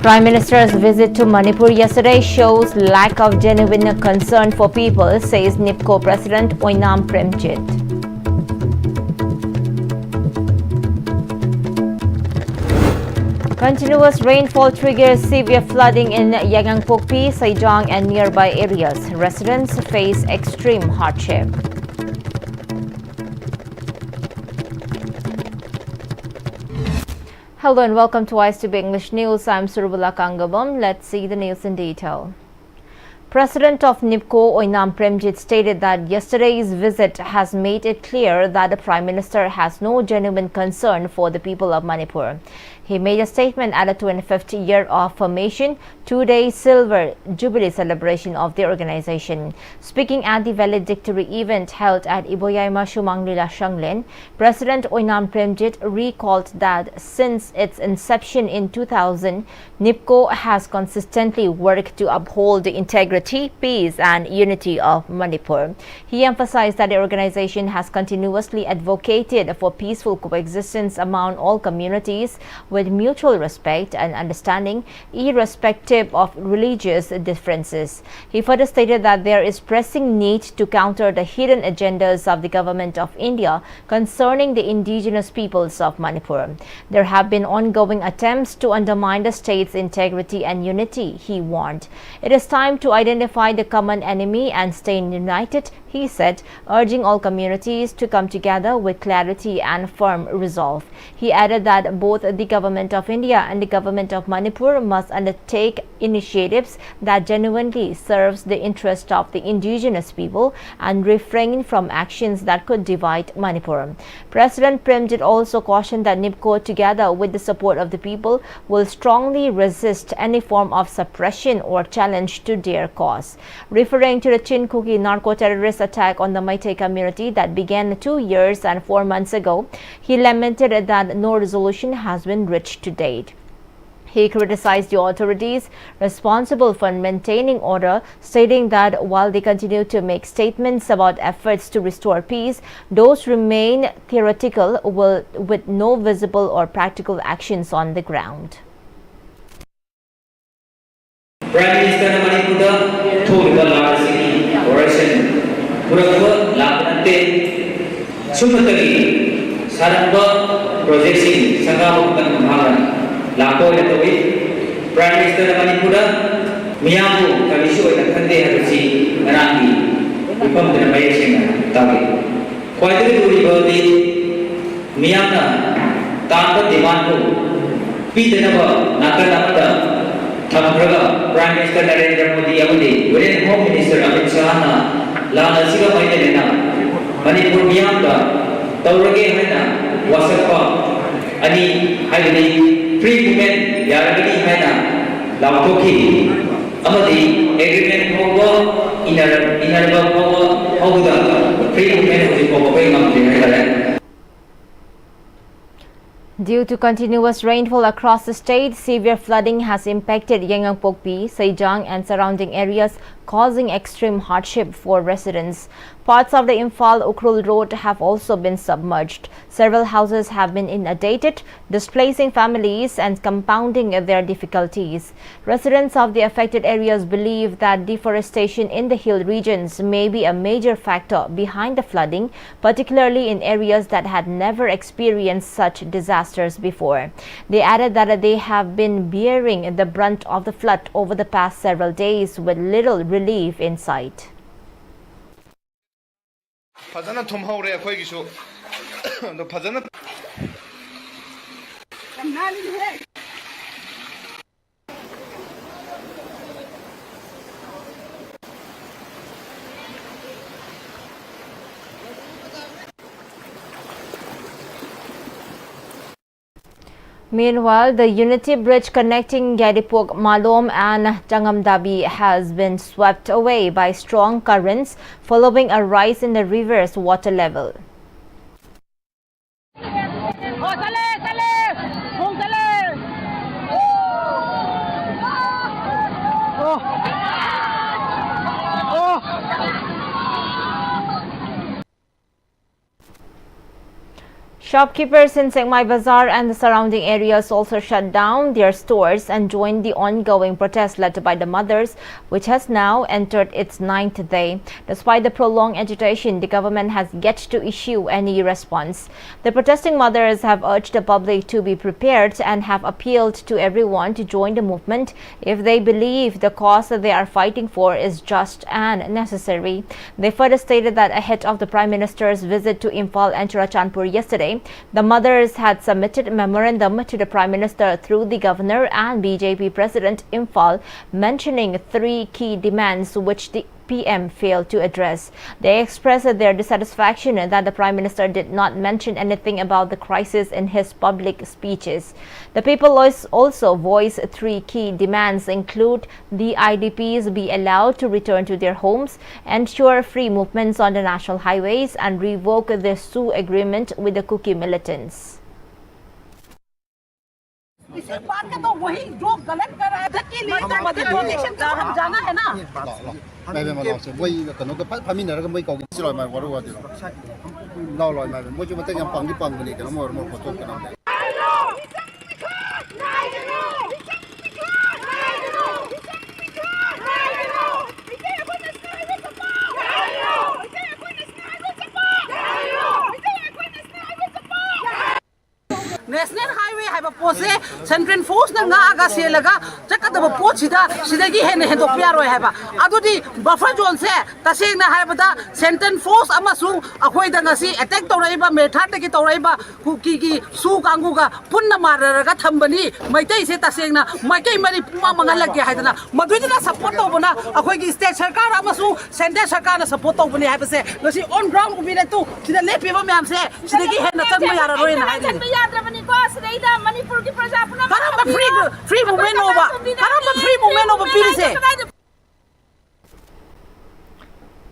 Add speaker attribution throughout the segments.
Speaker 1: Prime Minister's visit to Manipur yesterday shows lack of genuine concern for people, says NIPCO President Oinam Premjit. Continuous rainfall triggers severe flooding in Yangangpokpi, Saijang and nearby areas. Residents face extreme hardship. Hello and welcome to Istv English News. I'm Surbula Kangabam. Let's see the news in detail. President of NIPCO Oinam Premjit stated that yesterday's visit has made it clear that the Prime Minister has no genuine concern for the people of Manipur. He made a statement at the 25th year of formation, 2-day silver jubilee celebration of the organization. Speaking at the valedictory event held at Iboyaima Shumanglila Shanglen, President Oinam Premjit recalled that since its inception in 2000, NIPCO has consistently worked to uphold the integrity, peace and unity of Manipur. He emphasized that the organization has continuously advocated for peaceful coexistence among all communities with mutual respect and understanding, irrespective of religious differences. He further stated that there is pressing need to counter the hidden agendas of the Government of India concerning the indigenous peoples of Manipur. There have been ongoing attempts to undermine the state's integrity and unity, he warned. It is time to identify the common enemy and stay united, he said, urging all communities to come together with clarity and firm resolve. He added that both the Government of India and the Government of Manipur must undertake initiatives that genuinely serves the interest of the indigenous people and refrain from actions that could divide Manipur. President Premjit also cautioned that NIPCO, together with the support of the people, will strongly resist any form of suppression or challenge to their cause. Referring to the Chinkuki narco-terrorist attack on the Meitei community that began 2 years and 4 months ago, he lamented that no resolution has been reached to date. He criticized the authorities responsible for maintaining order, stating that while they continue to make statements about efforts to restore peace, those remain theoretical with no visible or practical actions on the ground.
Speaker 2: Prime Minister of Manipur told the large city operation Purakuva Lapanate Sumatari Saramba Projecting Sangapur Maharan Lako Latovi Prime Minister of Manipur Miyamu Kamishu and Kande Harusi Naraki become the Mayasin Tavi. Quite a good Miyana Tata Demandu Pitanava Nakanapta Tampraga Prime Minister Narendra Modi Amadi within Home Minister Amit Shah Lana Siva Maidana Manipur Miyamda Taurage Hana Wasapa Ani Haidani free movement Yaragani Hana Lautoki Amadi agreement Pogo Inarba Pogo Oguda free movement of the Pogo Payam.
Speaker 1: Due to continuous rainfall across the state, severe flooding has impacted Yangangpokpi, Saijang and surrounding areas, causing extreme hardship for residents. Parts of the Imphal-Ukhrul road have also been submerged. Several houses have been inundated, displacing families and compounding their difficulties. Residents of the affected areas believe that deforestation in the hill regions may be a major factor behind the flooding, particularly in areas that had never experienced such disasters before. They added that they have been bearing the brunt of the flood over the past several days with little relief in sight.
Speaker 3: फजना थुमहौरे अखोइगिसु द फजना
Speaker 1: Meanwhile, the Unity Bridge connecting Gadipok, Malom and Jangamdabi has been swept away by strong currents following a rise in the river's water level. Shopkeepers in Sengmai Bazaar and the surrounding areas also shut down their stores and joined the ongoing protest led by the mothers, which has now entered its ninth day. Despite the prolonged agitation, the government has yet to issue any response. The protesting mothers have urged the public to be prepared and have appealed to everyone to join the movement if they believe the cause that they are fighting for is just and necessary. They further stated that ahead of the Prime Minister's visit to Imphal and Churachandpur yesterday, the mothers had submitted a memorandum to the Prime Minister through the Governor and BJP President Imphal, mentioning three key demands which the PM failed to address. They expressed their dissatisfaction that the Prime Minister did not mention anything about the crisis in his public speeches. The people also voiced three key demands include the IDPs be allowed to return to their homes, ensure free movements on the national highways, and revoke the SU agreement with the Kuki militants.
Speaker 4: इसी बात का तो वही जो गलत कर रहा है धक्के लिए तो मध्य प्रदेश का हम जाना है ना
Speaker 5: मैं मानो से वही कनो का फमी नरक मई को सिलोय मा वरो वादि लो लो मा मो जो मते यम पंगी पंगली कनो मोर मोर फोटो कनो
Speaker 4: नेशनल हाईवे है पोसे सेंट्रल फोर्स ना आगा से लगा चकदब पोछिदा सिदगी हेने हेदो प्यारो है अदुदी बफर जोन से तसेंगना हायबदा सेंट्रल फोर्स अमसु अखोय दंगसी अटैक तौराइबा मेथाट की तौराइबा कुकी की सु कांगुगा पुन्ना माररगा थंबनी मैतै से तसेंगना मैकै मरी पुमा मंगलके हायदना मदुदिना सपोर्ट तौबना अखोय की स्टेट सरकार अमसु सेंट्रल सरकार ना सपोर्ट तौबनी हायबसे गसी ऑन ग्राउंड को बिले तू सिदा लेपिबा म्याम से सिदगी हेना चंबा यारा रोयना हायदनी free movement over Pilise.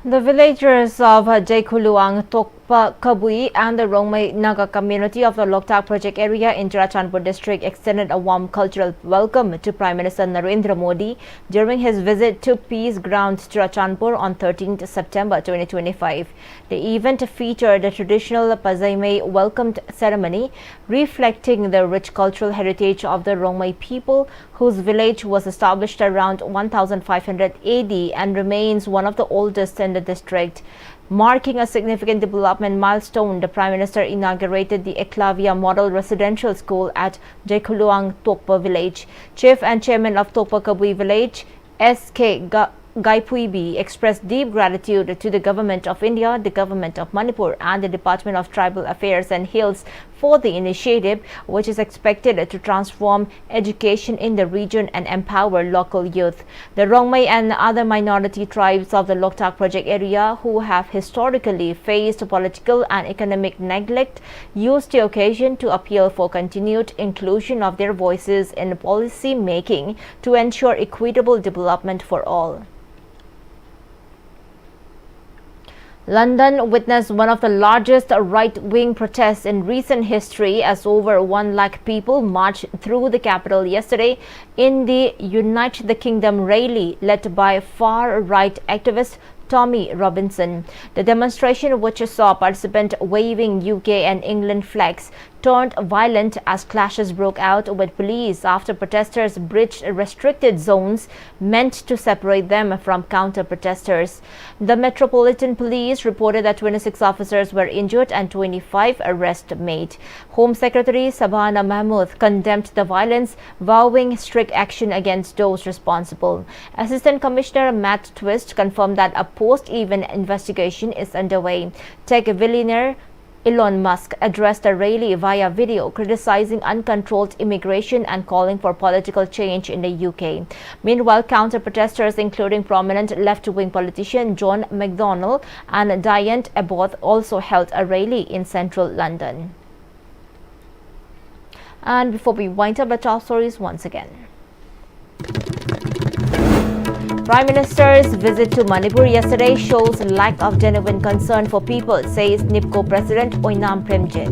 Speaker 1: The villagers of Jaikuluang, Tokpa, Kabui and the Rongmei Naga community of the Loktak project area in Churachandpur district extended a warm cultural welcome to Prime Minister Narendra Modi during his visit to Peace Ground Churachandpur on 13th September 2025. The event featured a traditional Pazaimei welcome ceremony reflecting the rich cultural heritage of the Rongmei people, whose village was established around 1500 AD and remains one of the oldest in the district. Marking a significant development milestone, the Prime Minister inaugurated the Eklavya Model Residential School at Jaikuluang Tokpa village. Chief and Chairman of Tokpa Kabui village, S.K. Gaipuibi expressed deep gratitude to the Government of India, the Government of Manipur and the Department of Tribal Affairs and Hills for the initiative, which is expected to transform education in the region and empower local youth. The Rongmei and other minority tribes of the Loktak project area, who have historically faced political and economic neglect, used the occasion to appeal for continued inclusion of their voices in policy making to ensure equitable development for all. London witnessed one of the largest right-wing protests in recent history as over 1 lakh people marched through the capital yesterday in the Unite the Kingdom rally led by far-right activist Tommy Robinson. The demonstration, which saw participants waving UK and England flags, turned violent as clashes broke out with police after protesters breached restricted zones meant to separate them from counter-protesters. The Metropolitan Police reported that 26 officers were injured and 25 arrests made. Home Secretary Sabana Mahmood condemned the violence, vowing strict action against those responsible. Assistant Commissioner Matt Twist confirmed that a post-event investigation is underway. Tech billionaire Elon Musk addressed the rally via video, criticizing uncontrolled immigration and calling for political change in the UK. Meanwhile, counter-protesters, including prominent left-wing politician John McDonnell and Diane Abbott, also held a rally in central London. And before we wind up the top stories once again, Prime Minister's visit to Manipur yesterday shows lack of genuine concern for people, says NIPCO President Oinam Premjit.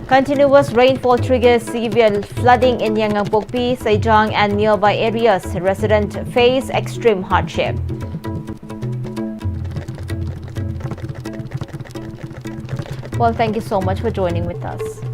Speaker 1: Continuous rainfall triggers severe flooding in Yangongbokpi, Sejong and nearby areas. Residents face extreme hardship. Well, thank you so much for joining with us.